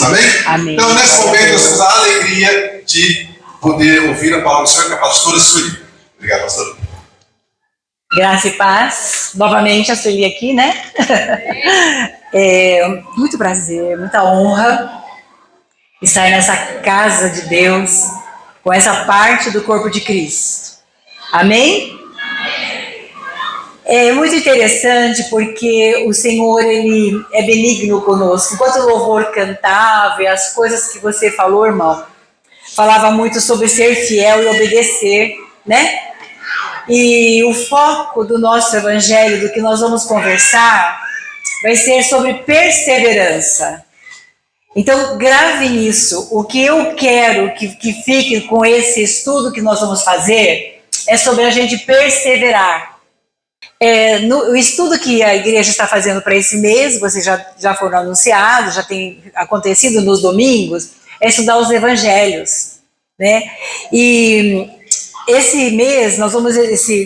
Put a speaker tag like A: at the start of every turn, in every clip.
A: Amém?
B: Amém.
A: Então, nesse momento, nós temos a alegria de poder ouvir a palavra do Senhor com a pastora Sueli. Obrigado, pastor.
B: Graça e paz. Novamente a Sueli aqui, né? Muito prazer, muita honra estar nessa casa de Deus, com essa parte do corpo de Cristo. Amém? É muito interessante porque o Senhor, Ele é benigno conosco. Enquanto o louvor cantava e as coisas que você falou, irmão, falava muito sobre ser fiel e obedecer, né? E o foco do nosso evangelho, do que nós vamos conversar, vai ser sobre perseverança. Então, grave nisso. O que eu quero que fique com esse estudo que nós vamos fazer é sobre a gente perseverar. O estudo que a igreja está fazendo para esse mês, vocês já foram anunciados, já tem acontecido nos domingos, é estudar os evangelhos, né? E esse mês, nós vamos,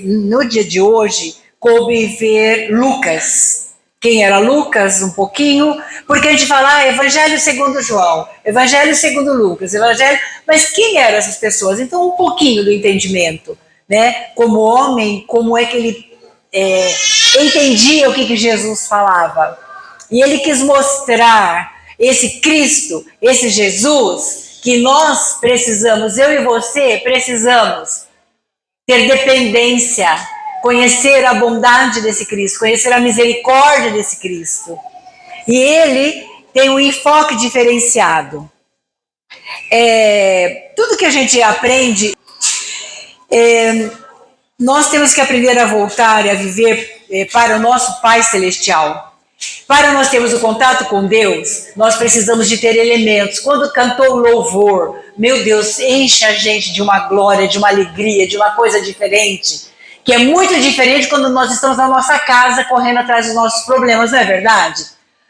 B: no dia de hoje, coube ver Lucas. Quem era Lucas? Um pouquinho, porque a gente fala, Evangelho segundo João, Evangelho segundo Lucas, Evangelho... Mas quem eram essas pessoas? Então, um pouquinho do entendimento, né? Como homem, como é que ele entendia o que Jesus falava. E ele quis mostrar esse Cristo, esse Jesus, que nós precisamos, eu e você precisamos ter dependência, conhecer a bondade desse Cristo, conhecer a misericórdia desse Cristo. E ele tem um enfoque diferenciado. Tudo que a gente aprende, nós temos que aprender a voltar e a viver para o nosso Pai Celestial. Para nós termos o contato com Deus, nós precisamos de ter elementos. Quando cantou o louvor, meu Deus, enche a gente de uma glória, de uma alegria, de uma coisa diferente, que é muito diferente quando nós estamos na nossa casa correndo atrás dos nossos problemas, não é verdade?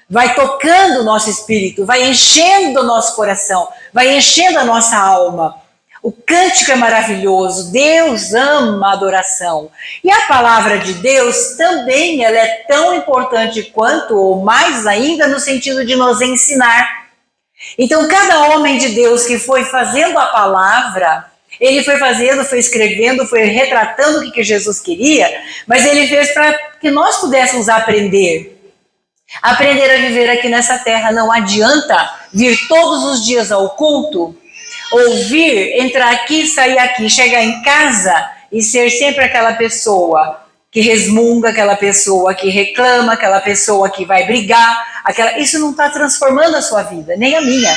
B: Vai tocando o nosso espírito, vai enchendo o nosso coração, vai enchendo a nossa alma. O cântico é maravilhoso, Deus ama a adoração. E a palavra de Deus também, ela é tão importante quanto, ou mais ainda, no sentido de nos ensinar. Então, cada homem de Deus que foi fazendo a palavra, ele foi fazendo, foi escrevendo, foi retratando o que Jesus queria, mas ele fez para que nós pudéssemos aprender. Aprender a viver aqui nessa terra. Não adianta vir todos os dias ao culto, ouvir, entrar aqui, sair aqui, chegar em casa e ser sempre aquela pessoa que resmunga, aquela pessoa que reclama, aquela pessoa que vai brigar, isso não está transformando a sua vida, nem a minha.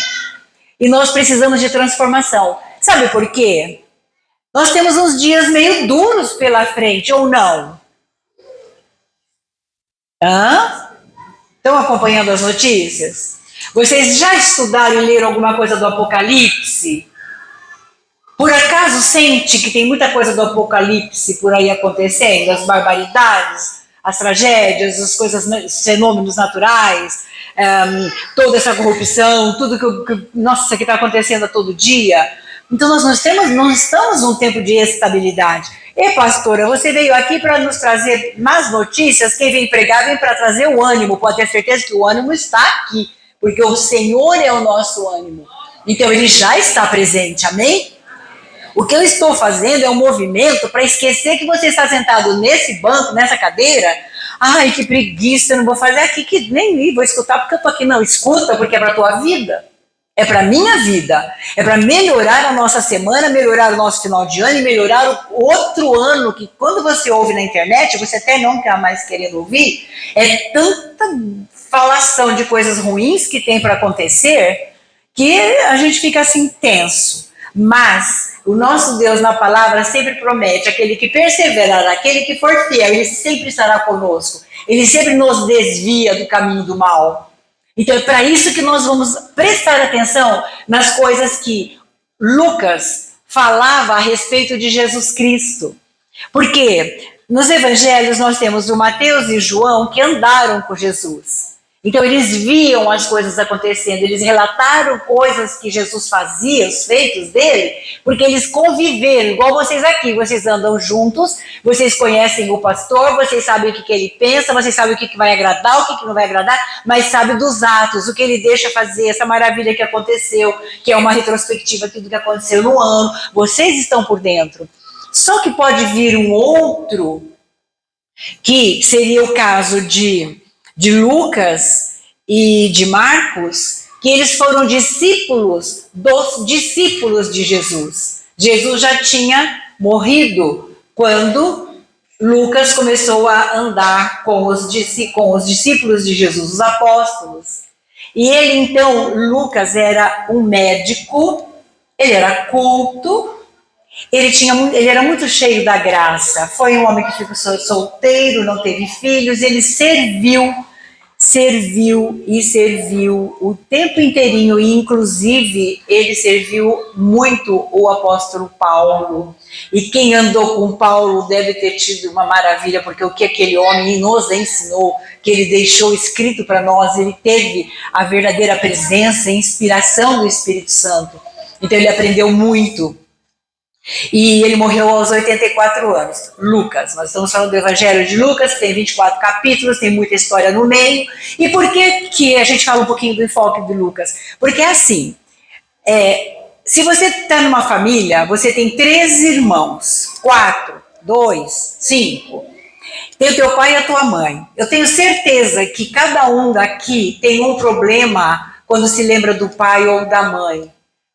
B: E nós precisamos de transformação. Sabe por quê? Nós temos uns dias meio duros pela frente, ou não? Estão acompanhando as notícias? Vocês já estudaram e leram alguma coisa do Apocalipse? Por acaso sente que tem muita coisa do Apocalipse por aí acontecendo? As barbaridades, as tragédias, as coisas, os fenômenos naturais, toda essa corrupção, tudo que está acontecendo a todo dia. Então nós não estamos num tempo de estabilidade. E pastora, você veio aqui para nos trazer más notícias? Quem vem pregar vem para trazer o ânimo. Pode ter certeza que o ânimo está aqui, porque o Senhor é o nosso ânimo. Então ele já está presente, amém? O que eu estou fazendo é um movimento para esquecer que você está sentado nesse banco, nessa cadeira. Ai, que preguiça, eu não vou fazer aqui, que nem vou escutar porque eu estou aqui. Não, escuta porque é para a tua vida. É para a minha vida. É para melhorar a nossa semana, melhorar o nosso final de ano e melhorar o outro ano, que quando você ouve na internet, você até não quer mais querendo ouvir, é tanta falação de coisas ruins que tem para acontecer que a gente fica assim tenso. Mas o nosso Deus na palavra sempre promete, aquele que perseverar, aquele que for fiel, ele sempre estará conosco. Ele sempre nos desvia do caminho do mal. Então é para isso que nós vamos prestar atenção nas coisas que Lucas falava a respeito de Jesus Cristo. Porque nos evangelhos nós temos o Mateus e João que andaram com Jesus. Então eles viam as coisas acontecendo, eles relataram coisas que Jesus fazia, os feitos dele, porque eles conviveram, igual vocês aqui, vocês andam juntos, vocês conhecem o pastor, vocês sabem o que ele pensa, vocês sabem o que vai agradar, o que não vai agradar, mas sabem dos atos, o que ele deixa fazer, essa maravilha que aconteceu, que é uma retrospectiva de tudo que aconteceu no ano, vocês estão por dentro. Só que pode vir um outro, que seria o caso de Lucas e de Marcos, que eles foram discípulos dos discípulos de Jesus. Jesus já tinha morrido quando Lucas começou a andar com os discípulos de Jesus, os apóstolos. E ele, então, Lucas era um médico, ele era culto, ele era muito cheio da graça, foi um homem que ficou solteiro, não teve filhos, ele serviu o tempo inteirinho, e inclusive ele serviu muito o apóstolo Paulo. E quem andou com Paulo deve ter tido uma maravilha, porque o que aquele homem nos ensinou, que ele deixou escrito para nós, ele teve a verdadeira presença e inspiração do Espírito Santo. Então ele aprendeu muito. E ele morreu aos 84 anos. Lucas, nós estamos falando do Evangelho de Lucas, que tem 24 capítulos, tem muita história no meio. E por que a gente fala um pouquinho do enfoque de Lucas? Porque é assim, se você está numa família, você tem 3 irmãos, 4, 2, 5, tem o teu pai e a tua mãe. Eu tenho certeza que cada um daqui tem um problema quando se lembra do pai ou da mãe,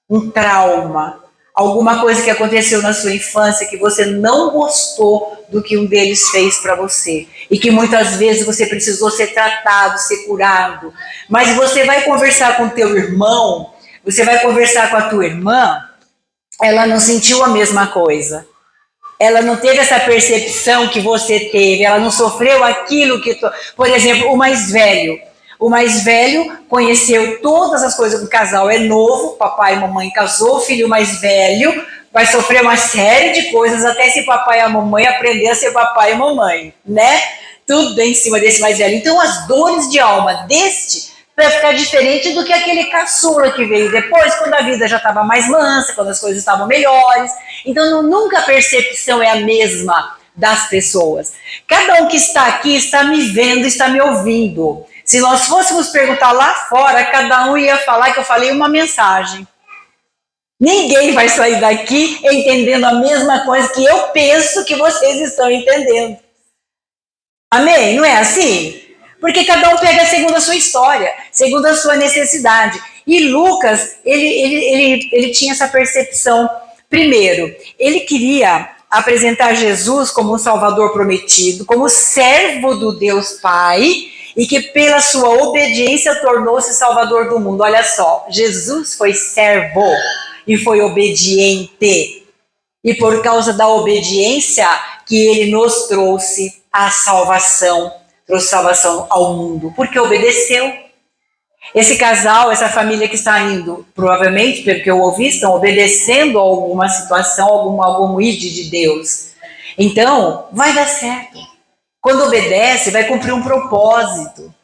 B: um trauma, alguma coisa que aconteceu na sua infância que você não gostou do que um deles fez para você. E que muitas vezes você precisou ser tratado, ser curado. Mas você vai conversar com o teu irmão, você vai conversar com a tua irmã, ela não sentiu a mesma coisa. Ela não teve essa percepção que você teve, ela não sofreu aquilo que... Por exemplo, o mais velho. O mais velho conheceu todas as coisas, o casal é novo, papai e mamãe casou, o filho mais velho vai sofrer uma série de coisas até se papai e a mamãe aprender a ser papai e mamãe, né? Tudo em cima desse mais velho. Então as dores de alma deste vai ficar diferente do que aquele caçula que veio depois, quando a vida já estava mais mansa, quando as coisas estavam melhores. Então nunca a percepção é a mesma das pessoas. Cada um que está aqui está me vendo, está me ouvindo. Se nós fôssemos perguntar lá fora, cada um ia falar que eu falei uma mensagem. Ninguém vai sair daqui entendendo a mesma coisa que eu penso que vocês estão entendendo. Amém? Não é assim? Porque cada um pega segundo a sua história, segundo a sua necessidade. E Lucas, ele tinha essa percepção. Primeiro, ele queria apresentar Jesus como um Salvador prometido, como servo do Deus Pai, e que pela sua obediência tornou-se Salvador do mundo. Olha só, Jesus foi servo e foi obediente. E por causa da obediência que ele nos trouxe a salvação, trouxe salvação ao mundo, porque obedeceu. Esse casal, essa família que está indo, provavelmente, pelo que eu ouvi, estão obedecendo a alguma situação, algum ide de Deus. Então, vai dar certo. Quando obedece, vai cumprir um propósito.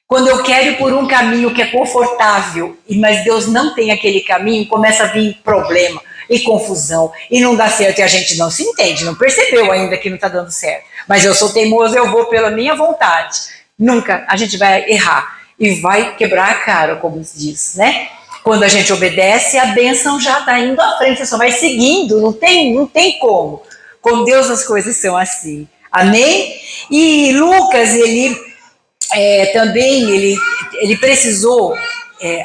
B: Quando eu quero ir por um caminho que é confortável, mas Deus não tem aquele caminho, começa a vir problema e confusão, e não dá certo, e a gente não se entende, não percebeu ainda que não está dando certo. Mas eu sou teimoso, eu vou pela minha vontade. Nunca a gente vai errar e vai quebrar a cara, como se diz, né? Quando a gente obedece, a bênção já está indo à frente, você só vai seguindo, não tem como. Com Deus as coisas são assim. Amém? E Lucas, ele precisou,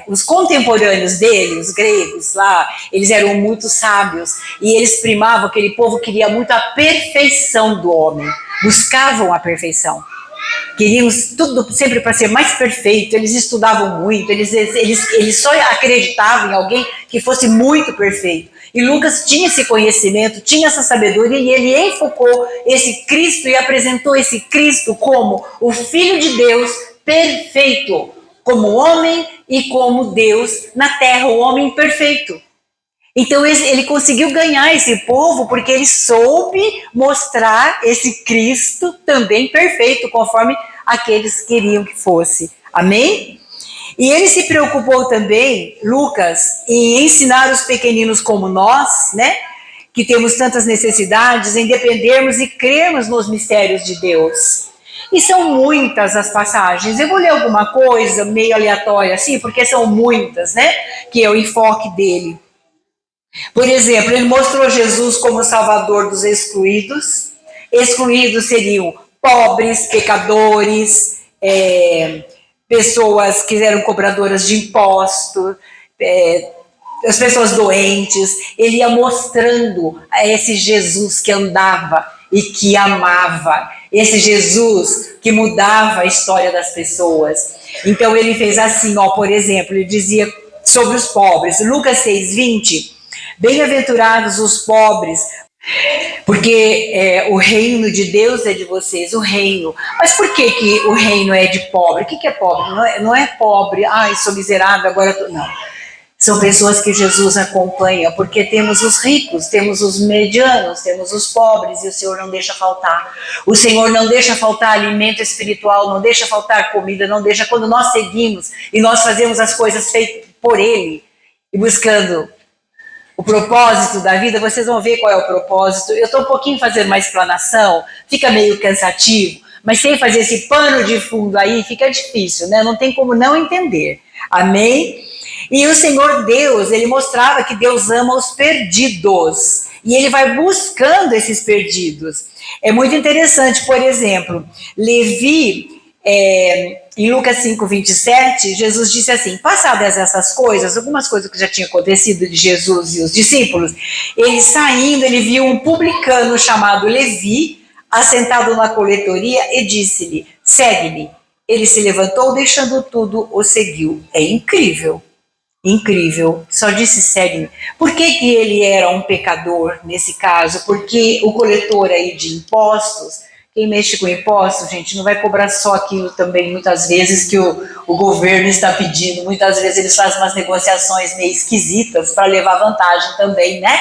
B: os contemporâneos dele, os gregos lá, eles eram muito sábios e eles primavam, aquele povo queria muito a perfeição do homem, buscavam a perfeição. Queriam tudo sempre para ser mais perfeito, eles estudavam muito, eles só acreditavam em alguém que fosse muito perfeito. E Lucas tinha esse conhecimento, tinha essa sabedoria, e ele enfocou esse Cristo e apresentou esse Cristo como o Filho de Deus perfeito, como homem e como Deus na terra, o homem perfeito. Então ele conseguiu ganhar esse povo porque ele soube mostrar esse Cristo também perfeito, conforme aqueles queriam que fosse. Amém? E ele se preocupou também, Lucas, em ensinar os pequeninos como nós, né? Que temos tantas necessidades, em dependermos e crermos nos mistérios de Deus. E são muitas as passagens. Eu vou ler alguma coisa meio aleatória assim, porque são muitas, né? Que é o enfoque dele. Por exemplo, ele mostrou Jesus como Salvador dos excluídos. Excluídos seriam pobres, pecadores, pessoas que eram cobradoras de impostos, as pessoas doentes. Ele ia mostrando a esse Jesus que andava e que amava, esse Jesus que mudava a história das pessoas. Então ele fez assim, ó, por exemplo, ele dizia sobre os pobres, Lucas 6:20, bem-aventurados os pobres, porque o reino de Deus é de vocês, o reino. Mas por que o reino é de pobre? O que é pobre? Não é pobre, ai, sou miserável, agora tô... Não. São pessoas que Jesus acompanha, porque temos os ricos, temos os medianos, temos os pobres, e o Senhor não deixa faltar. O Senhor não deixa faltar alimento espiritual, não deixa faltar comida, não deixa. Quando nós seguimos e nós fazemos as coisas feitas por Ele e buscando o propósito da vida, vocês vão ver qual é o propósito. Eu estou um pouquinho fazendo uma explanação, fica meio cansativo, mas sem fazer esse pano de fundo aí, fica difícil, né? Não tem como não entender. Amém? E o Senhor Deus, ele mostrava que Deus ama os perdidos. E ele vai buscando esses perdidos. É muito interessante, por exemplo, Levi, em Lucas 5:27, Jesus disse assim, passadas essas coisas, algumas coisas que já tinham acontecido de Jesus e os discípulos, ele saindo, ele viu um publicano chamado Levi, assentado na coletoria, e disse-lhe, segue-me. Ele se levantou, deixando tudo, o seguiu. É incrível. Incrível, só disse segue-me. Por que ele era um pecador nesse caso? Porque o coletor aí de impostos, quem mexe com impostos, gente, não vai cobrar só aquilo também, muitas vezes, que o governo está pedindo. Muitas vezes eles fazem umas negociações meio esquisitas para levar vantagem também, né?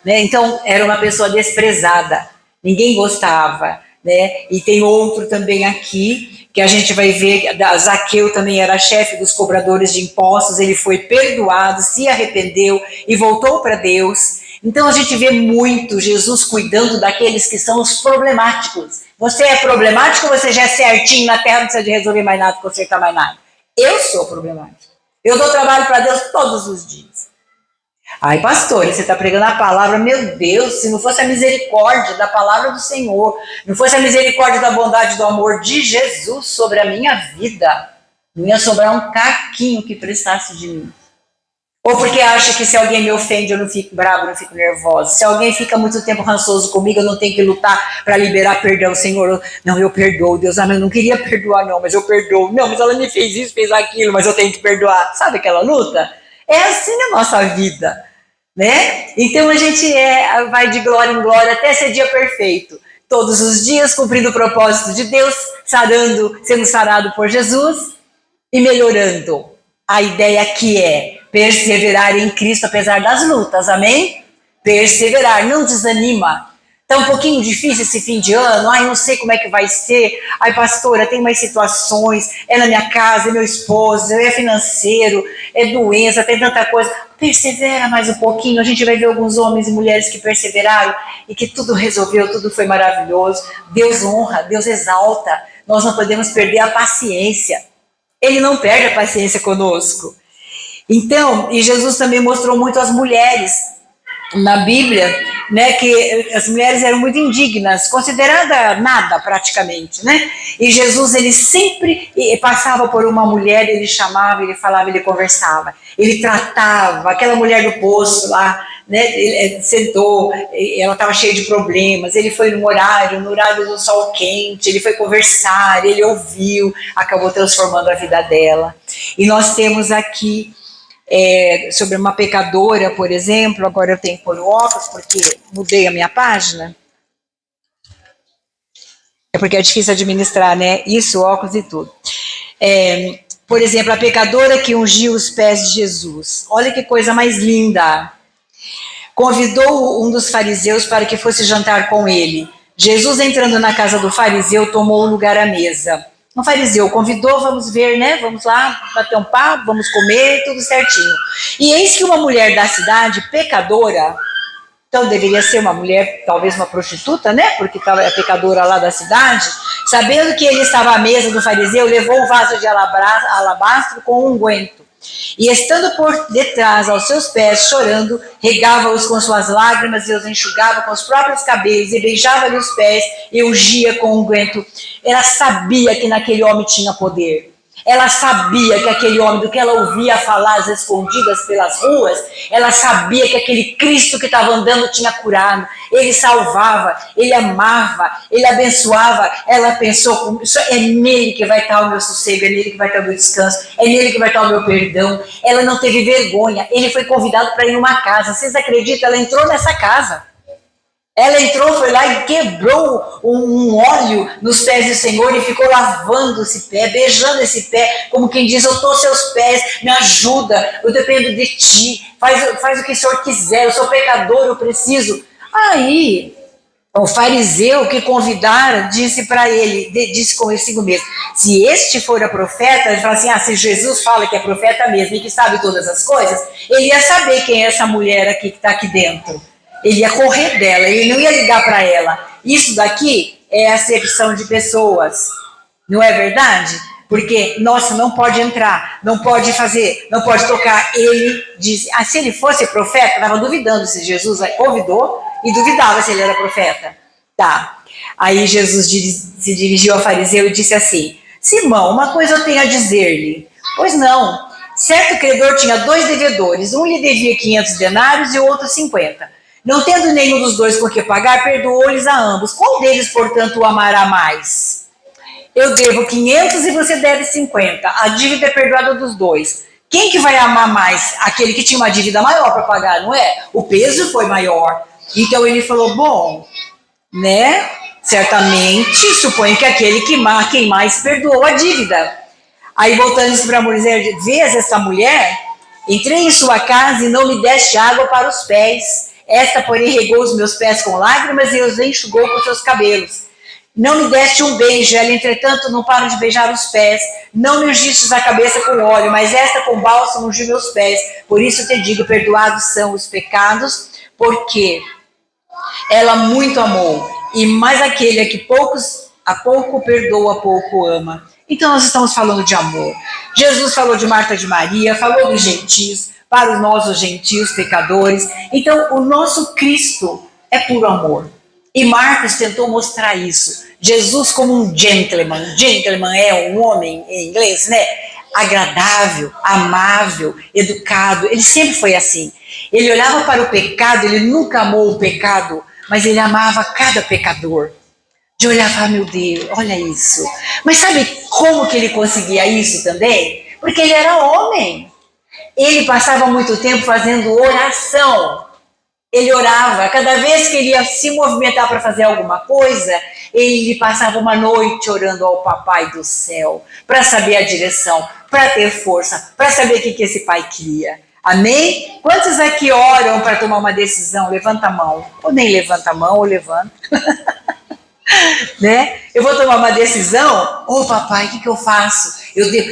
B: Então, era uma pessoa desprezada, ninguém gostava, né? E tem outro também aqui, que a gente vai ver, Zaqueu também era chefe dos cobradores de impostos, ele foi perdoado, se arrependeu e voltou para Deus. Então a gente vê muito Jesus cuidando daqueles que são os problemáticos. Você é problemático, você já é certinho na terra, não precisa de resolver mais nada, consertar mais nada. Eu sou problemático. Eu dou trabalho para Deus todos os dias. Ai, pastor, você está pregando a palavra, meu Deus, se não fosse a misericórdia da palavra do Senhor, não fosse a misericórdia da bondade do amor de Jesus sobre a minha vida, não ia sobrar um caquinho que prestasse de mim. Ou porque acha que se alguém me ofende eu não fico bravo, eu não fico nervosa. Se alguém fica muito tempo rançoso comigo, eu não tenho que lutar para liberar perdão, Senhor. Não, eu perdoo, Deus, eu não queria perdoar não, mas eu perdoo. Não, mas ela me fez isso, fez aquilo, mas eu tenho que perdoar. Sabe aquela luta? É assim a nossa vida, né? Então a gente vai de glória em glória até ser dia perfeito. Todos os dias cumprindo o propósito de Deus, sarando, sendo sarado por Jesus e melhorando. A ideia que é perseverar em Cristo apesar das lutas, amém? Perseverar, não desanima. Tá um pouquinho difícil esse fim de ano, ai, não sei como é que vai ser, ai, pastora, tem mais situações, é na minha casa, é meu esposo, é financeiro, é doença, tem tanta coisa. Persevera mais um pouquinho, a gente vai ver alguns homens e mulheres que perseveraram e que tudo resolveu, tudo foi maravilhoso. Deus honra, Deus exalta, nós não podemos perder a paciência. Ele não perde a paciência conosco. Então, e Jesus também mostrou muito às mulheres na Bíblia, né, que as mulheres eram muito indignas, considerada nada praticamente, né? E Jesus, ele sempre passava por uma mulher, ele chamava, ele falava, ele conversava, ele tratava, aquela mulher do poço lá, né, ele sentou, ela estava cheia de problemas, ele foi no horário do sol quente, ele foi conversar, ele ouviu, acabou transformando a vida dela. E nós temos aqui sobre uma pecadora, por exemplo, agora eu tenho que pôr o óculos porque mudei a minha página. É porque é difícil administrar, né? Isso, óculos e tudo. Por exemplo, a pecadora que ungiu os pés de Jesus. Olha que coisa mais linda. Convidou um dos fariseus para que fosse jantar com ele. Jesus, entrando na casa do fariseu, tomou lugar à mesa. Um fariseu convidou, vamos ver, né? Vamos lá bater um papo, vamos comer, tudo certinho. E eis que uma mulher da cidade, pecadora, então deveria ser uma mulher, talvez uma prostituta, né? Porque é pecadora lá da cidade, sabendo que ele estava à mesa do fariseu, levou um vaso de alabastro com unguento. E estando por detrás aos seus pés, chorando, regava-os com suas lágrimas e os enxugava com os próprios cabelos e beijava-lhe os pés e ungia com unguento. Ela sabia que naquele homem tinha poder. Ela sabia que aquele homem, do que ela ouvia falar às escondidas pelas ruas, ela sabia que aquele Cristo que estava andando tinha curado. Ele salvava, ele amava, ele abençoava. Ela pensou, é nele que vai estar o meu sossego, é nele que vai estar o meu descanso, é nele que vai estar o meu perdão. Ela não teve vergonha. Ele foi convidado para ir numa casa. Vocês acreditam? Ela entrou nessa casa. Ela entrou, foi lá e quebrou um óleo nos pés do Senhor e ficou lavando esse pé, beijando esse pé, como quem diz, eu estou aos seus pés, me ajuda, eu dependo de ti, faz o que o Senhor quiser, eu sou pecador, eu preciso. Aí, o fariseu que convidara disse para ele, disse consigo mesmo, se este for a profeta, ele fala assim, se Jesus fala que é profeta mesmo e que sabe todas as coisas, ele ia saber quem é essa mulher aqui que está aqui dentro. Ele ia correr dela, ele não ia ligar para ela. Isso daqui é acepção de pessoas, não é verdade? Porque, nossa, não pode entrar, não pode fazer, não pode tocar. Ele disse, se ele fosse profeta, estava duvidando se Jesus convidou e duvidava se ele era profeta. Tá. Aí Jesus se dirigiu ao fariseu e disse assim, Simão, uma coisa eu tenho a dizer-lhe. Pois não. Certo credor tinha 2 devedores, um lhe devia 500 denários e o outro 50. Não tendo nenhum dos dois com que pagar, perdoou-lhes a ambos. Qual deles, portanto, o amará mais? Eu devo 500 e você deve 50. A dívida é perdoada dos dois. Quem que vai amar mais? Aquele que tinha uma dívida maior para pagar, não é? O peso foi maior. Então ele falou, bom, né? Certamente, suponho que aquele quem mais perdoou a dívida. Aí voltando para a mulher, vês essa mulher? Entrei em sua casa e não me deste água para os pés. Esta, porém, regou os meus pés com lágrimas e os enxugou com seus cabelos. Não me deste um beijo, ela, entretanto, não para de beijar os pés. Não me ungistes a cabeça com óleo, mas esta com bálsamo ungiu meus pés. Por isso te digo, perdoados são os pecados, porque ela muito amou. E mais aquele a que a pouco perdoa, pouco ama. Então nós estamos falando de amor. Jesus falou de Marta de Maria, falou dos gentios, para nós os gentios pecadores. Então o nosso Cristo é puro amor. E Marcos tentou mostrar isso. Jesus como um gentleman. Gentleman é um homem em inglês, né? Agradável, amável, educado. Ele sempre foi assim. Ele olhava para o pecado, ele nunca amou o pecado, mas ele amava cada pecador. De olhar e falar, meu Deus, olha isso. Mas sabe como que ele conseguia isso também? Porque ele era homem. Ele passava muito tempo fazendo oração. Ele orava. Cada vez que ele ia se movimentar para fazer alguma coisa, ele passava uma noite orando ao Papai do céu, para saber a direção, para ter força, para saber o que esse pai queria. Amém? Quantos aqui oram para tomar uma decisão? Levanta a mão. Ou nem levanta a mão, ou levanta. Né? Eu vou tomar uma decisão, papai, o que eu faço?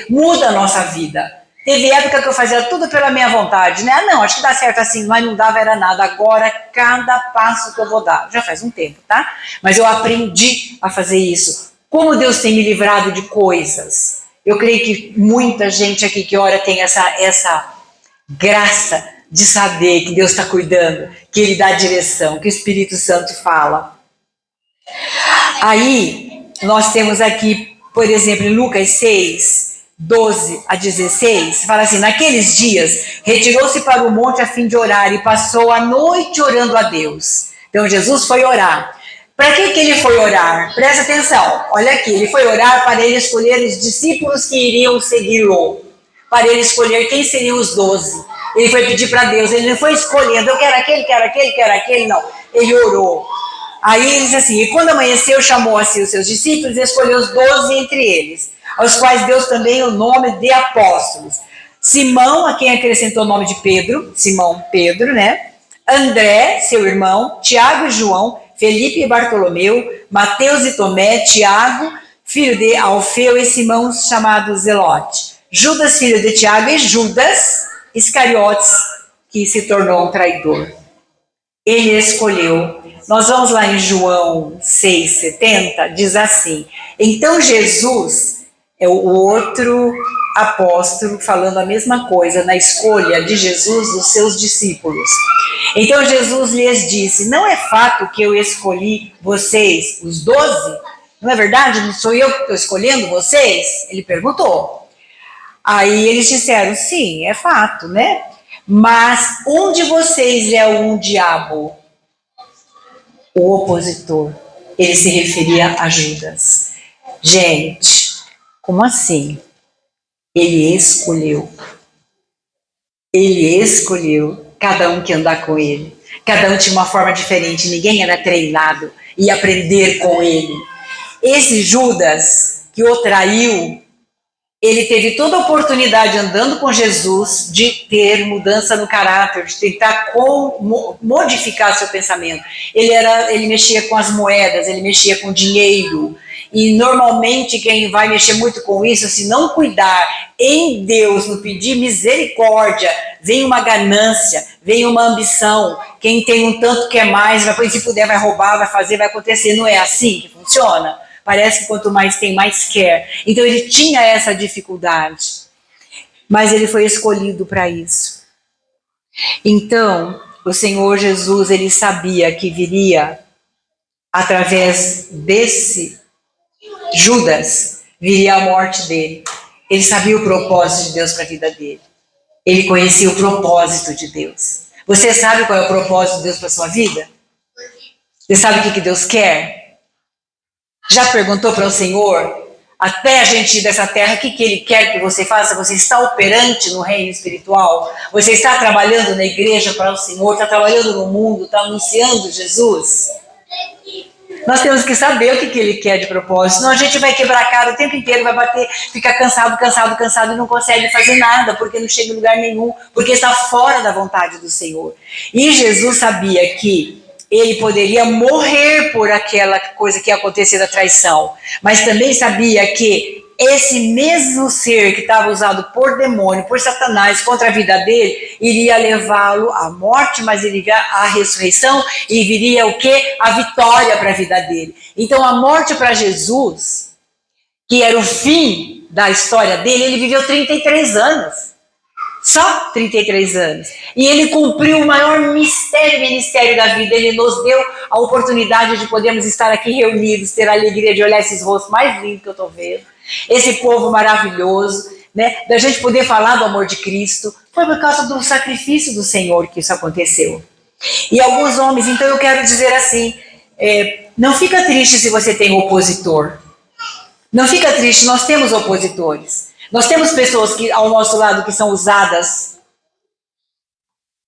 B: Muda a nossa vida. Teve época que eu fazia tudo pela minha vontade, né? Não, acho que dá certo assim, mas não dava era nada. Agora, cada passo que eu vou dar, já faz um tempo, tá? Mas eu aprendi a fazer isso. Como Deus tem me livrado de coisas. Eu creio que muita gente aqui que ora tem essa graça de saber que Deus está cuidando, que Ele dá a direção, que o Espírito Santo fala. Aí, nós temos aqui, por exemplo, em Lucas 6, 12 a 16, fala assim, naqueles dias, retirou-se para o monte a fim de orar e passou a noite orando a Deus. Então, Jesus foi orar. Para que ele foi orar? Presta atenção, olha aqui, ele foi orar para ele escolher os discípulos que iriam segui-lo, para ele escolher quem seriam os 12. Ele foi pedir para Deus, ele não foi escolhendo, eu quero aquele, não. Ele orou. Aí ele diz assim, e quando amanheceu, chamou assim os seus discípulos e escolheu os 12 entre eles, aos quais deu também o nome de apóstolos. Simão, a quem acrescentou o nome de Pedro, Simão Pedro, né? André, seu irmão, Tiago e João, Felipe e Bartolomeu, Mateus e Tomé, Tiago, filho de Alfeu, e Simão, chamado Zelote, Judas, filho de Tiago, e Judas Iscariotes, que se tornou um traidor. Ele escolheu. Nós vamos lá em João 6,70, diz assim: então Jesus é o outro apóstolo falando a mesma coisa na escolha de Jesus dos seus discípulos. Então Jesus lhes disse: não é fato que eu escolhi vocês, os 12? Não é verdade? Não sou eu que estou escolhendo vocês? Ele perguntou. Aí eles disseram: sim, é fato, né? Mas um de vocês é um diabo. O opositor. Ele se referia a Judas. Gente, como assim? Ele escolheu. Ele escolheu cada um que andar com ele. Cada um tinha uma forma diferente. Ninguém era treinado e aprender com ele. Esse Judas que o traiu, ele teve toda a oportunidade andando com Jesus de ter mudança no caráter, de tentar modificar seu pensamento. Ele mexia com as moedas, ele mexia com dinheiro. E normalmente quem vai mexer muito com isso, se não cuidar em Deus, no pedir misericórdia, vem uma ganância, vem uma ambição. Quem tem um tanto quer mais, se puder vai roubar, vai fazer, vai acontecer. Não é assim que funciona? Parece que quanto mais tem, mais quer. Então ele tinha essa dificuldade. Mas ele foi escolhido para isso. Então, o Senhor Jesus, ele sabia que viria, através desse Judas, viria a morte dele. Ele sabia o propósito de Deus para a vida dele. Ele conhecia o propósito de Deus. Você sabe qual é o propósito de Deus para a sua vida? Você sabe o que Deus quer? Já perguntou para o Senhor, até a gente ir dessa terra, o que Ele quer que você faça? Você está operante no reino espiritual? Você está trabalhando na igreja para o Senhor? Está trabalhando no mundo? Está anunciando Jesus? Nós temos que saber o que Ele quer de propósito, senão a gente vai quebrar a cara o tempo inteiro, vai bater, fica cansado e não consegue fazer nada, porque não chega em lugar nenhum, porque está fora da vontade do Senhor. E Jesus sabia que ele poderia morrer por aquela coisa que ia acontecer da traição, mas também sabia que esse mesmo ser que estava usado por demônio, por Satanás, contra a vida dele, iria levá-lo à morte, mas iria à ressurreição e viria o quê? A vitória para a vida dele. Então a morte para Jesus, que era o fim da história dele, ele viveu 33 anos. Só 33 anos. E ele cumpriu o maior ministério da vida. Ele nos deu a oportunidade de podermos estar aqui reunidos, ter a alegria de olhar esses rostos mais lindos que eu estou vendo. Esse povo maravilhoso, né? Da gente poder falar do amor de Cristo. Foi por causa do sacrifício do Senhor que isso aconteceu. E alguns homens, então eu quero dizer assim, não fica triste se você tem opositor. Não fica triste, nós temos opositores. Nós temos pessoas que ao nosso lado que são usadas,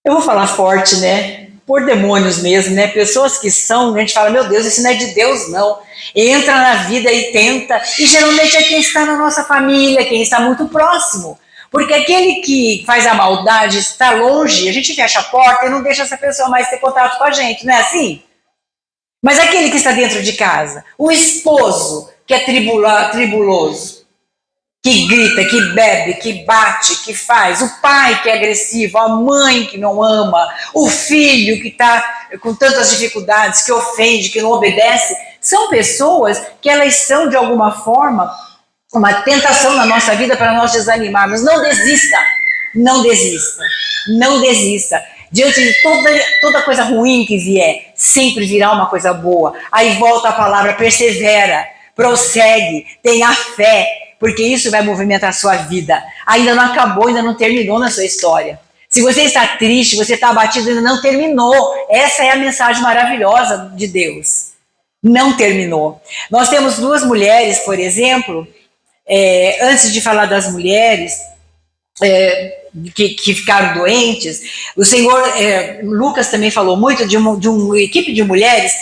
B: eu vou falar forte, né? Por demônios mesmo, né? Pessoas que são, a gente fala, meu Deus, isso não é de Deus, não. Entra na vida e tenta, e geralmente é quem está na nossa família, quem está muito próximo. Porque aquele que faz a maldade está longe, a gente fecha a porta e não deixa essa pessoa mais ter contato com a gente, não é assim? Mas aquele que está dentro de casa, o esposo que é tribuloso, que grita, que bebe, que bate, que faz, o pai que é agressivo, a mãe que não ama, o filho que está com tantas dificuldades, que ofende, que não obedece, são pessoas que elas são de alguma forma uma tentação na nossa vida para nós desanimarmos. Não desista, não desista, não desista. Diante de toda coisa ruim que vier, sempre virá uma coisa boa. Aí volta a palavra, persevera, prossegue, tenha fé, porque isso vai movimentar a sua vida. Ainda não acabou, ainda não terminou na sua história. Se você está triste, você está abatido, ainda não terminou. Essa é a mensagem maravilhosa de Deus. Não terminou. Nós temos duas mulheres, por exemplo, antes de falar das mulheres que ficaram doentes, o Senhor, Lucas também falou muito de uma equipe de mulheres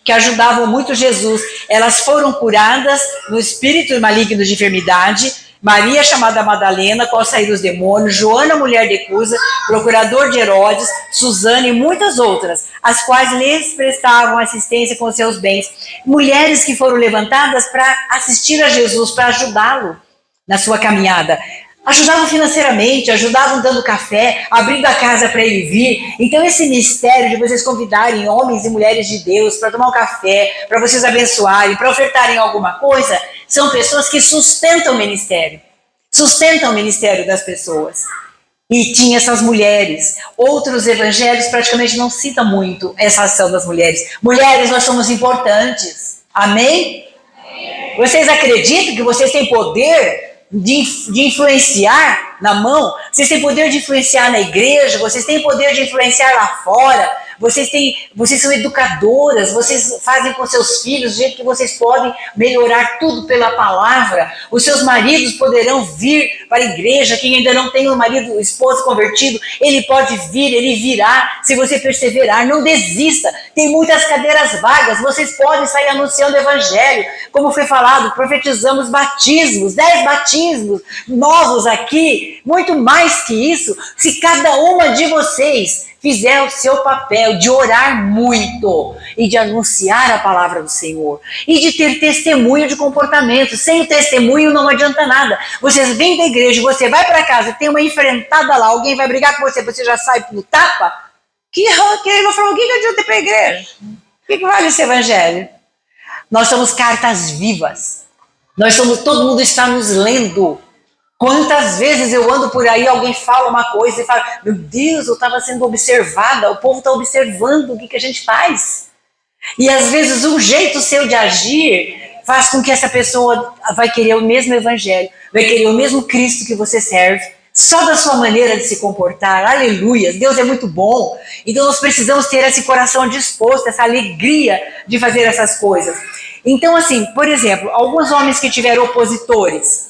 B: que ajudavam muito Jesus. Elas foram curadas no espírito maligno de enfermidade, Maria, chamada Madalena, qual saíram os demônios, Joana, mulher de Cusa, procurador de Herodes, Susana e muitas outras, as quais lhes prestavam assistência com seus bens. Mulheres que foram levantadas para assistir a Jesus, para ajudá-lo na sua caminhada. Ajudavam financeiramente, ajudavam dando café, abrindo a casa para ele vir. Então esse mistério de vocês convidarem homens e mulheres de Deus para tomar um café, para vocês abençoarem, para ofertarem alguma coisa, são pessoas que sustentam o ministério das pessoas. E tinha essas mulheres. Outros evangelhos praticamente não citam muito essa ação das mulheres. Mulheres, nós somos importantes. Amém? Vocês acreditam que vocês têm poder de influenciar na mão? Vocês têm poder de influenciar na igreja? Vocês têm poder de influenciar lá fora? Vocês são educadoras, vocês fazem com seus filhos do jeito que vocês podem melhorar tudo pela palavra. Os seus maridos poderão vir para a igreja. Quem ainda não tem um marido, esposo convertido, ele pode vir, ele virá, se você perseverar. Não desista, tem muitas cadeiras vagas, vocês podem sair anunciando o evangelho. Como foi falado, profetizamos batismos, 10 batismos novos aqui, muito mais que isso. Se cada uma de vocês fizer o seu papel de orar muito e de anunciar a palavra do Senhor e de ter testemunho de comportamento. Sem o testemunho não adianta nada. Vocês vêm da igreja, você vai para casa, tem uma enfrentada lá, alguém vai brigar com você, você já sai no tapa? Que ele vai falar, o que adianta ir para a igreja? O que vale esse evangelho? Nós somos cartas vivas. Todo mundo está nos lendo. Quantas vezes eu ando por aí, alguém fala uma coisa e fala, meu Deus, eu estava sendo observada, o povo está observando o que a gente faz. E às vezes um jeito seu de agir faz com que essa pessoa vai querer o mesmo evangelho, vai querer o mesmo Cristo que você serve, só da sua maneira de se comportar. Aleluia, Deus é muito bom. Então nós precisamos ter esse coração disposto, essa alegria de fazer essas coisas. Então assim, por exemplo, alguns homens que tiveram opositores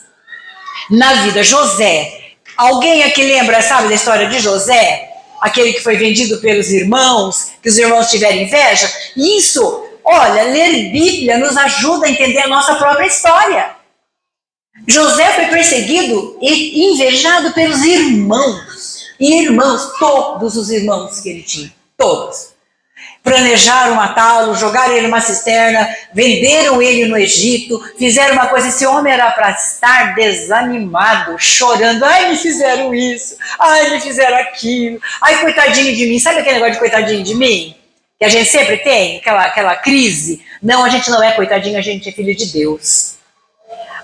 B: na vida, José, alguém aqui lembra, sabe, da história de José? Aquele que foi vendido pelos irmãos, que os irmãos tiveram inveja? Isso, olha, ler Bíblia nos ajuda a entender a nossa própria história. José foi perseguido e invejado pelos irmãos, todos os irmãos que ele tinha, todos. Planejaram matá-lo, jogaram ele numa cisterna, venderam ele no Egito, fizeram uma coisa, esse homem era para estar desanimado, chorando, ai me fizeram isso, ai me fizeram aquilo, ai coitadinho de mim, sabe aquele negócio de coitadinho de mim? Que a gente sempre tem, aquela crise? Não, a gente não é coitadinho, a gente é filho de Deus.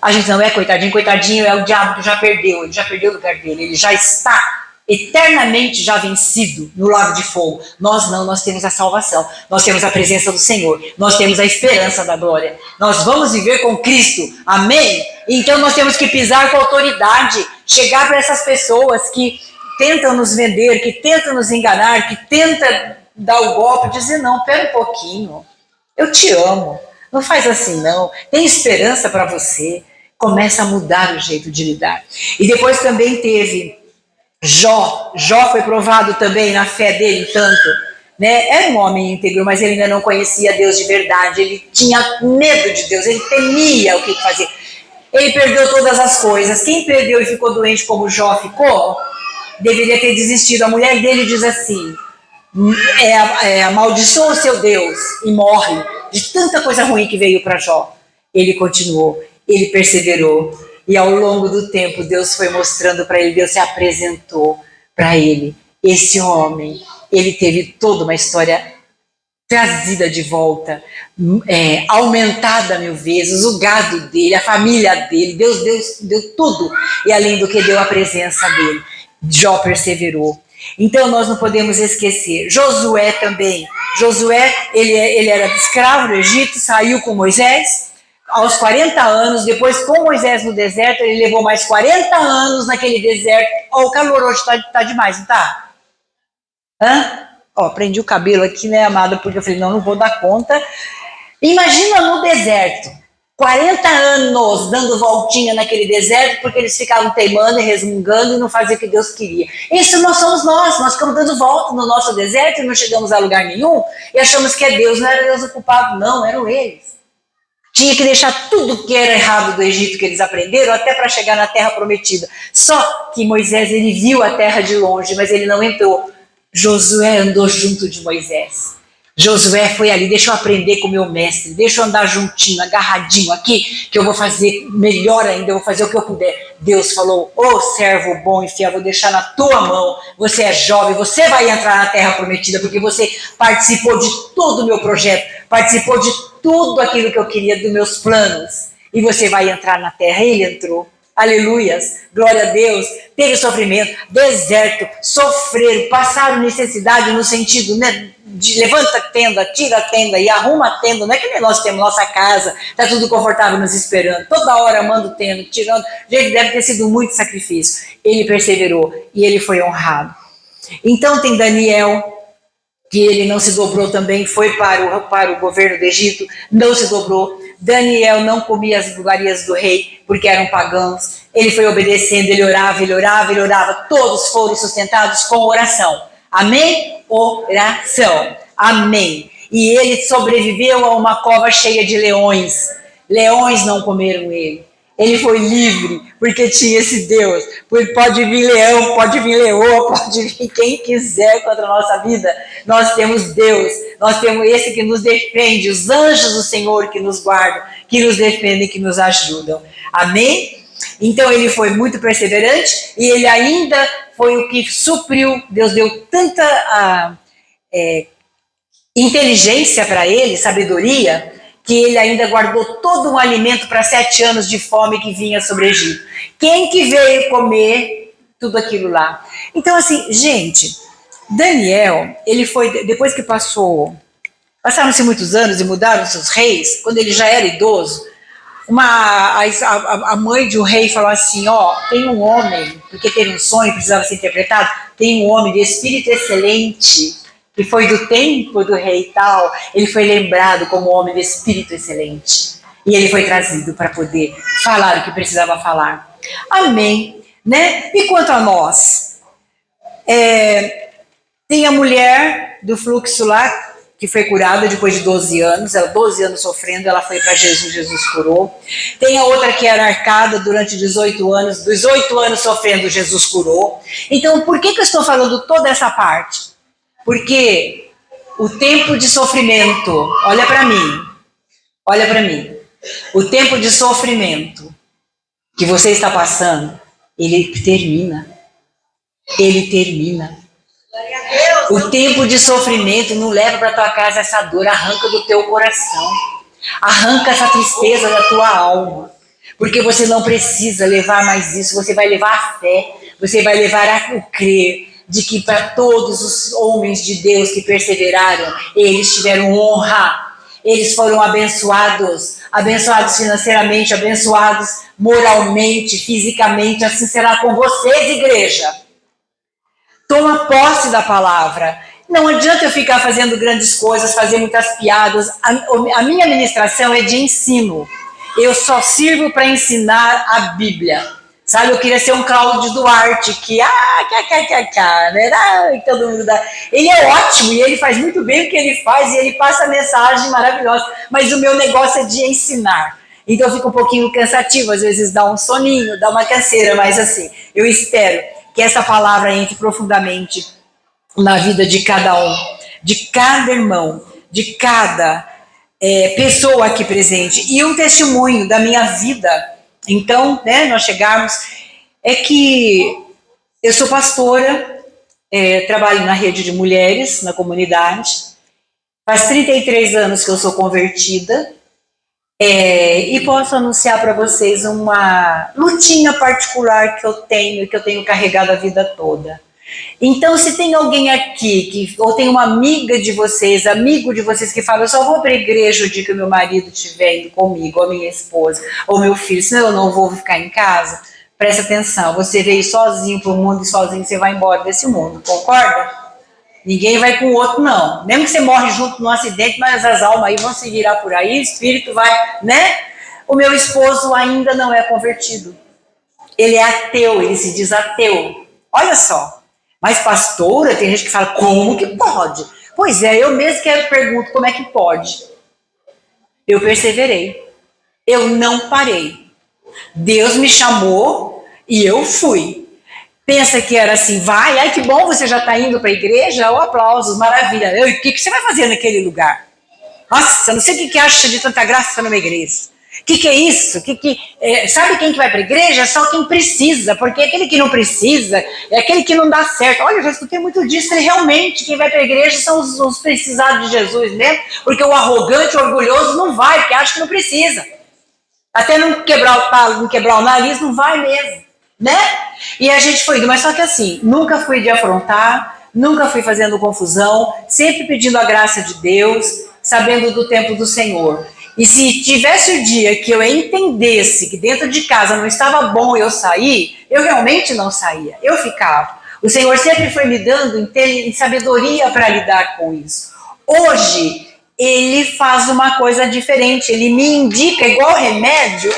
B: A gente não é coitadinho, coitadinho é o diabo que já perdeu, ele já perdeu o lugar dele, ele já está eternamente já vencido no lago de fogo. Nós não, nós temos a salvação, nós temos a presença do Senhor, nós temos a esperança da glória, nós vamos viver com Cristo, amém? Então nós temos que pisar com autoridade, chegar para essas pessoas que tentam nos vender, que tentam nos enganar, que tentam dar o golpe, dizer não, pera um pouquinho, eu te amo, não faz assim não, tem esperança para você. Começa a mudar o jeito de lidar. E depois também teve Jó foi provado também na fé dele tanto, né? Era um homem íntegro, mas ele ainda não conhecia Deus de verdade, ele tinha medo de Deus, ele temia o que fazer. Ele perdeu todas as coisas. Quem perdeu e ficou doente como Jó ficou, deveria ter desistido. A mulher dele diz assim, amaldiçoa o seu Deus e morre, de tanta coisa ruim que veio para Jó. Ele continuou, ele perseverou. E ao longo do tempo, Deus foi mostrando para ele, Deus se apresentou para ele. Esse homem, ele teve toda uma história trazida de volta, aumentada 1000 vezes, o gado dele, a família dele, Deus deu tudo. E além do que, deu a presença dele. Jó perseverou. Então nós não podemos esquecer. Josué também. Josué, ele era escravo no Egito, saiu com Moisés. Aos 40 anos, depois com Moisés no deserto, ele levou mais 40 anos naquele deserto. Ó, o calor hoje tá demais, não tá? Ó, prendi o cabelo aqui, né, amada, porque eu falei, não vou dar conta. Imagina no deserto, 40 anos dando voltinha naquele deserto, porque eles ficavam teimando e resmungando e não faziam o que Deus queria. Isso nós somos nós ficamos dando volta no nosso deserto e não chegamos a lugar nenhum e achamos que é Deus, não era Deus o culpado, não, eram eles. Tinha que deixar tudo que era errado do Egito que eles aprenderam até para chegar na terra prometida. Só que Moisés, ele viu a terra de longe, mas ele não entrou. Josué andou junto de Moisés. Josué foi ali, deixa eu aprender com o meu mestre, deixa eu andar juntinho, agarradinho aqui, que eu vou fazer melhor ainda, eu vou fazer o que eu puder. Deus falou, ô servo bom e fiel, vou deixar na tua mão, você é jovem, você vai entrar na terra prometida, porque você participou de todo o meu projeto, participou de tudo aquilo que eu queria, dos meus planos, e você vai entrar na terra. Ele entrou. Aleluias, glória a Deus. Teve sofrimento, deserto, sofreram, passaram necessidade no sentido, né, de levanta a tenda, tira a tenda e arruma a tenda. Não é que nem nós temos nossa casa, está tudo confortável nos esperando, toda hora manda o tenda, tirando. Gente, deve ter sido muito sacrifício. Ele perseverou e ele foi honrado. Então tem Daniel, que ele não se dobrou também, foi para o governo do Egito, não se dobrou. Daniel não comia as iguarias do rei, porque eram pagãos. Ele foi obedecendo, ele orava, ele orava, ele orava. Todos foram sustentados com oração. Amém? Oração. Amém. E ele sobreviveu a uma cova cheia de leões. Leões não comeram ele. Ele foi livre, porque tinha esse Deus. Pode vir leão, pode vir leoa, pode vir quem quiser contra a nossa vida. Nós temos Deus, nós temos esse que nos defende, os anjos do Senhor que nos guardam, que nos defendem, que nos ajudam. Amém? Então ele foi muito perseverante e ele ainda foi o que supriu. Deus deu tanta inteligência para ele, sabedoria, que ele ainda guardou todo um alimento para 7 anos de fome que vinha sobre o Egito. Quem que veio comer tudo aquilo lá? Então, assim, gente, Daniel, ele foi, depois que passaram-se muitos anos e mudaram-se os reis, quando ele já era idoso, a mãe de um rei falou assim, ó, tem um homem, porque teve um sonho, precisava ser interpretado, tem um homem de espírito excelente, que foi do tempo do rei e tal, ele foi lembrado como homem de espírito excelente. E ele foi trazido para poder falar o que precisava falar. Amém. Né? E quanto a nós? Tem a mulher do fluxo lá, que foi curada depois de 12 anos, ela 12 anos sofrendo, ela foi para Jesus, Jesus curou. Tem a outra que era arcada durante 18 anos, 18 anos sofrendo, Jesus curou. Então, por que eu estou falando toda essa parte? Porque o tempo de sofrimento, olha para mim, o tempo de sofrimento que você está passando, ele termina. O tempo de sofrimento não leva para tua casa essa dor, arranca do teu coração, arranca essa tristeza da tua alma, porque você não precisa levar mais isso, você vai levar a fé, você vai levar o crer, de que para todos os homens de Deus que perseveraram, eles tiveram honra, eles foram abençoados financeiramente, abençoados moralmente, fisicamente. Assim será com vocês, igreja. Toma posse da palavra. Não adianta eu ficar fazendo grandes coisas, fazer muitas piadas. A minha ministração é de ensino. Eu só sirvo para ensinar a Bíblia. Sabe, eu queria ser um Cláudio Duarte, que né? Todo mundo dá. Ele é ótimo e ele faz muito bem o que ele faz e ele passa a mensagem maravilhosa, mas o meu negócio é de ensinar. Então fica um pouquinho cansativo, às vezes dá um soninho, dá uma canseira, mas assim, eu espero que essa palavra entre profundamente na vida de cada um, de cada irmão, de cada pessoa aqui presente, e um testemunho da minha vida. Então, né, nós chegarmos, é que eu sou pastora, trabalho na rede de mulheres, na comunidade, faz 33 anos que eu sou convertida, e posso anunciar para vocês uma lutinha particular que eu tenho carregado a vida toda. Então, se tem alguém aqui, ou tem uma amiga de vocês, amigo de vocês que fala, eu só vou para a igreja o dia que o meu marido estiver indo comigo, ou a minha esposa, ou meu filho, senão eu não vou ficar em casa, presta atenção, você veio sozinho para o mundo e sozinho você vai embora desse mundo, concorda? Ninguém vai com o outro, não. Mesmo que você morre junto num acidente, mas as almas aí vão se virar por aí, o espírito vai, né? O meu esposo ainda não é convertido. Ele é ateu, ele se diz ateu. Olha só. Mas pastora, tem gente que fala, como que pode? Pois é, eu mesmo pergunto como é que pode. Eu perseverei. Eu não parei. Deus me chamou e eu fui. Pensa que era assim, vai, ai que bom, você já está indo para a igreja, oh, aplausos, maravilha. O que você vai fazer naquele lugar? Nossa, eu não sei o que acha de tanta graça numa igreja. O que é isso? Sabe quem que vai para a igreja? Só quem precisa, porque aquele que não precisa é aquele que não dá certo. Olha, eu já escutei muito disso, realmente quem vai para a igreja são os precisados de Jesus, né? Porque o arrogante, o orgulhoso não vai, porque acha que não precisa. Até não quebrar o talo, não quebrar o nariz, não vai mesmo, né? E a gente foi indo, mas só que assim, nunca fui de afrontar, nunca fui fazendo confusão, sempre pedindo a graça de Deus, sabendo do tempo do Senhor. E se tivesse o dia que eu entendesse que dentro de casa não estava bom eu sair, eu realmente não saía, eu ficava. O Senhor sempre foi me dando sabedoria para lidar com isso. Hoje, Ele faz uma coisa diferente, Ele me indica, igual remédio,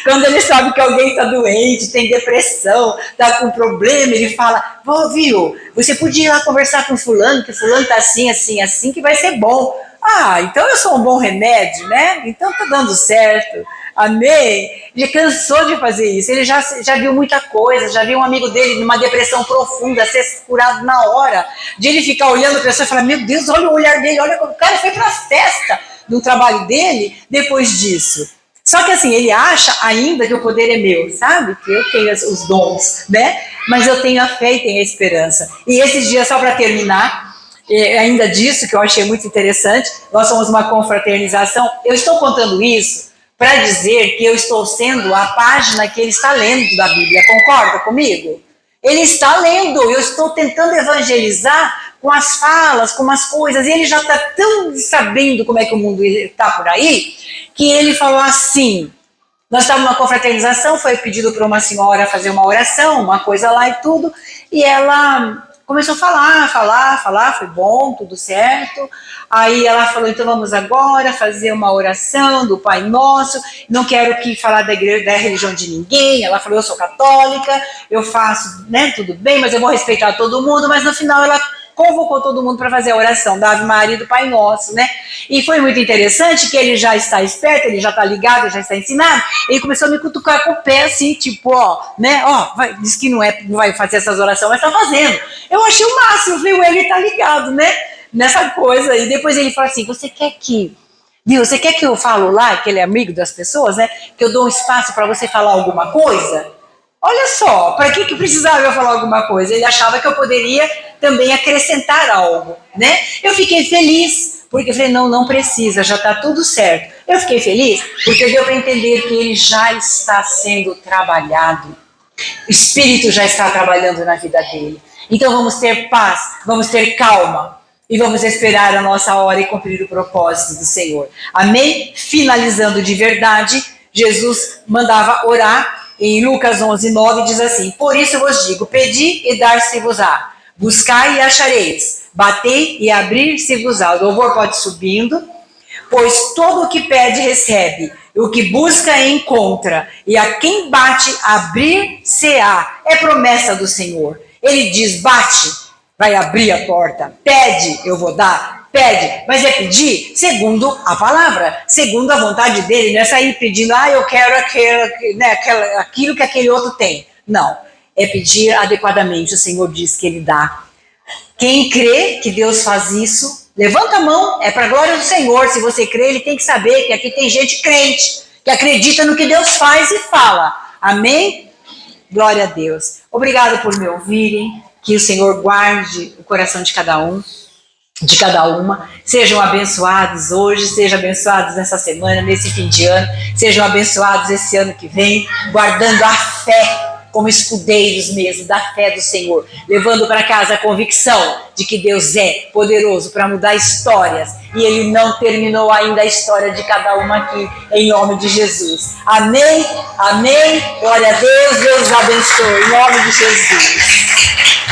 B: quando Ele sabe que alguém está doente, tem depressão, está com problema, Ele fala, viu, você podia ir lá conversar com fulano, que fulano está assim, assim, assim, que vai ser bom. Ah, então eu sou um bom remédio, né? Então tá dando certo. Amém? Ele cansou de fazer isso. Ele já viu muita coisa, já viu um amigo dele numa depressão profunda, ser curado na hora. De ele ficar olhando a pessoa e falar, meu Deus, olha o olhar dele, olha como o cara foi pra festa do trabalho dele depois disso. Só que assim, ele acha ainda que o poder é meu, sabe? Que eu tenho os dons, né? Mas eu tenho a fé e tenho a esperança. E esses dias, só para terminar, ainda disso, que eu achei muito interessante, nós somos uma confraternização. Eu estou contando isso para dizer que eu estou sendo a página que ele está lendo da Bíblia, concorda comigo? Ele está lendo, eu estou tentando evangelizar com as falas, com as coisas, e ele já está tão sabendo como é que o mundo está por aí, que ele falou assim, nós estávamos numa confraternização, foi pedido para uma senhora fazer uma oração, uma coisa lá e tudo, e ela começou a falar, foi bom, tudo certo. Aí ela falou, então vamos agora fazer uma oração do Pai Nosso, não quero que falar da igreja, da religião de ninguém. Ela falou, eu sou católica, eu faço, né, tudo bem, mas eu vou respeitar todo mundo. Mas no final ela convocou todo mundo para fazer a oração da Ave Maria e do Pai Nosso, né? E foi muito interessante que ele já está esperto, ele já está ligado, já está ensinado. Ele começou a me cutucar com o pé, assim, tipo, né? Diz que não vai fazer essas orações, mas está fazendo. Eu achei o máximo, viu? Ele está ligado, né? Nessa coisa. E depois ele falou assim, você quer que eu falo lá, que ele é amigo das pessoas, né? Que eu dou um espaço para você falar alguma coisa? Olha só, para que precisava eu falar alguma coisa? Ele achava que eu poderia também acrescentar algo, né? Eu fiquei feliz, porque eu falei, não precisa, já está tudo certo. Eu fiquei feliz porque deu para entender que ele já está sendo trabalhado. O Espírito já está trabalhando na vida dele. Então vamos ter paz, vamos ter calma e vamos esperar a nossa hora e cumprir o propósito do Senhor. Amém? Finalizando de verdade, Jesus mandava orar. Em Lucas 11:9 diz assim, por isso eu vos digo, pedi e dar-se-vos-á, buscai e achareis, batei e abrir-se-vos-á. O louvor pode ir subindo, pois todo o que pede recebe, o que busca encontra, e a quem bate abrir-se-á. É promessa do Senhor. Ele diz, bate, vai abrir a porta, pede, eu vou dar. Pede, mas é pedir segundo a palavra, segundo a vontade dele, não é sair pedindo, eu quero aquilo que aquele outro tem. Não, é pedir adequadamente, o Senhor diz que ele dá. Quem crê que Deus faz isso, levanta a mão, é para a glória do Senhor. Se você crê, ele tem que saber que aqui tem gente crente, que acredita no que Deus faz e fala. Amém? Glória a Deus. Obrigado por me ouvirem, que o Senhor guarde o coração de cada um, de cada uma, sejam abençoados hoje, sejam abençoados nessa semana, nesse fim de ano, sejam abençoados esse ano que vem, guardando a fé como escudeiros mesmo, da fé do Senhor, levando para casa a convicção de que Deus é poderoso para mudar histórias, e Ele não terminou ainda a história de cada uma aqui, em nome de Jesus. Amém? Amém? Glória a Deus, Deus abençoe, em nome de Jesus.